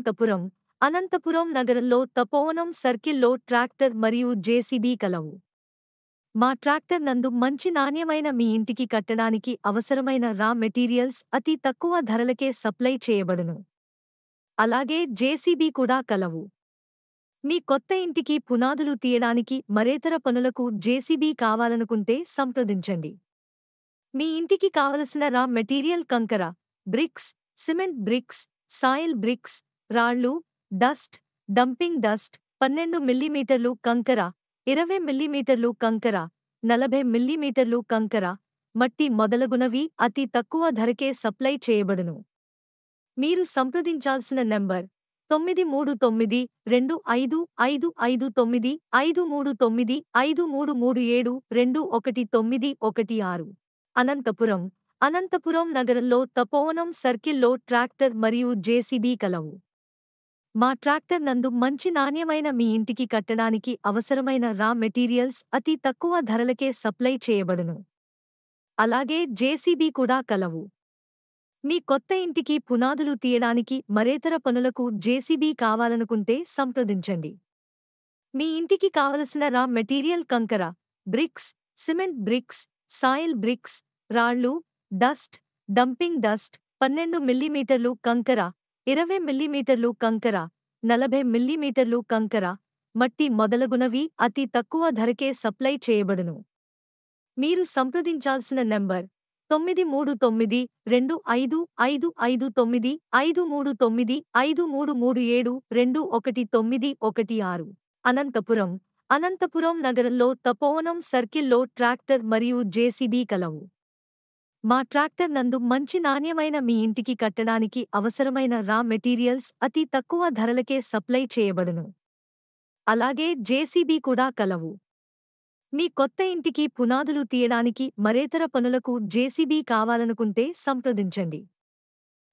అనంతపురం అనంతపురం నగరంలో తపోవనం సర్కిల్లో ట్రాక్టర్ మరియు జేసీబీ కలవు. మా ట్రాక్టర్ నందు మంచి నాణ్యమైన మీ ఇంటికి కట్టడానికి అవసరమైన రా మెటీరియల్స్ అతి తక్కువ ధరలకే సప్లై చేయబడును. అలాగే జేసీబీ కూడా కలవు. మీ కొత్త ఇంటికి పునాదులు తీయడానికి మరేతర పనులకు జేసీబీ కావాలనుకుంటే సంప్రదించండి. మీ ఇంటికి కావలసిన రా మెటీరియల్ కంకర, bricks, cement bricks, soil bricks, రాళ్లు, డస్ట్, డంపింగ్ డస్ట్, 12 మిల్లీమీటర్లు కంకర, 20 మిల్లీమీటర్లు కంకర, 40 మిల్లీమీటర్లు కంకర, మట్టి మొదలగునవి అతి తక్కువ ధరకే సప్లై చేయబడును. మీరు సంప్రదించాల్సిన నంబర్ 93955553372337 అనంతపురం అనంతపురం నగరంలో తపోవనం సర్కిల్లో ట్రాక్టర్ మరియు జేసీబీ కలవు. మా ట్రాక్టర్ నందు మంచి నాణ్యమైన మీ ఇంటికి కట్టడానికి అవసరమైన రా మెటీరియల్స్ అతి తక్కువ ధరలకే సప్లై చేయబడును. అలాగే జేసీబీ కూడా కలవు. మీ కొత్త ఇంటికి పునాదులు తీయడానికి మరేతర పనులకు జేసీబీ కావాలనుకుంటే సంప్రదించండి. మీ ఇంటికి కావలసిన రా మెటీరియల్ కంకర, bricks, cement bricks, soil bricks, రాళ్లు, డస్ట్, డంపింగ్ డస్ట్, 12 మిల్లీమీటర్లు కంకర, 20 మిల్లీమీటర్లు కంకర, 40 మిల్లీమీటర్లు కంకర, మట్టి మొదలగునవి అతి తక్కువ ధరకే సప్లై చేయబడును. మీరు సంప్రదించాల్సిన నంబర్ 93955553372337 అనంతపురం అనంతపురం నగరంలో తపోవనం సర్కిల్లో ట్రాక్టర్ మరియు జేసీబీ కలవు. మా ట్రాక్టర్ నందు మంచి నాణ్యమైన మీ ఇంటికి కట్టడానికి అవసరమైన రా మెటీరియల్స్ అతి తక్కువ ధరలకే సప్లై చేయబడును. అలాగే జేసీబీ కూడా కలవు. మీ కొత్త ఇంటికి పునాదులు తీయడానికి మరేతర పనులకు జేసీబీ కావాలనుకుంటే సంప్రదించండి.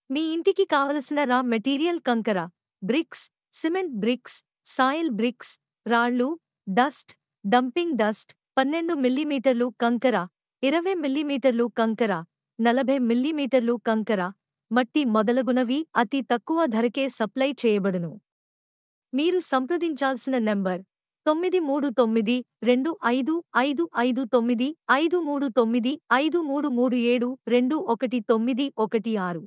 మీ ఇంటికి కావలసిన రా మెటీరియల్ కంకర, bricks, cement bricks, soil bricks, రాళ్లు, డస్ట్, డంపింగ్ డస్ట్, 12 మిల్లీమీటర్లు కంకర, 20 మిల్లీమీటర్లు కంకర, 40 మిల్లీమీటర్లు కంకర, మట్టి మొదలగునవి అతి తక్కువ ధరకే సప్లై చేయబడును. మీరు సంప్రదించాల్సిన నంబర్ 93925555939533372191